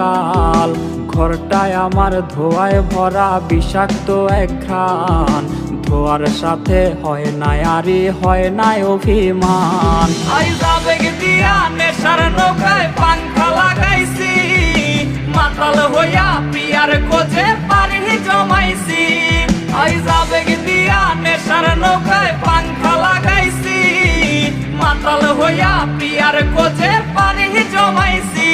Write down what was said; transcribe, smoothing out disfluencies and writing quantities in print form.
কাল ঘরটায় আমার ধোয়ায় ভরা বিষাক্ত এক ঘ্রাণ, ধোয়ার সাথে হয় না আরে হয় না অভিমান। আবেগ দিয়া নেশার নৌকায় পাংখা লাগাইছি, মাতাল হইয়া পিয়ার খোঁজে পানি জমাইছি। আবেগ দিয়া নেশার নৌকায় পাংখা লাগাইছি, মাতাল হইয়া পিয়ার খোঁজে পানি জমাইছি।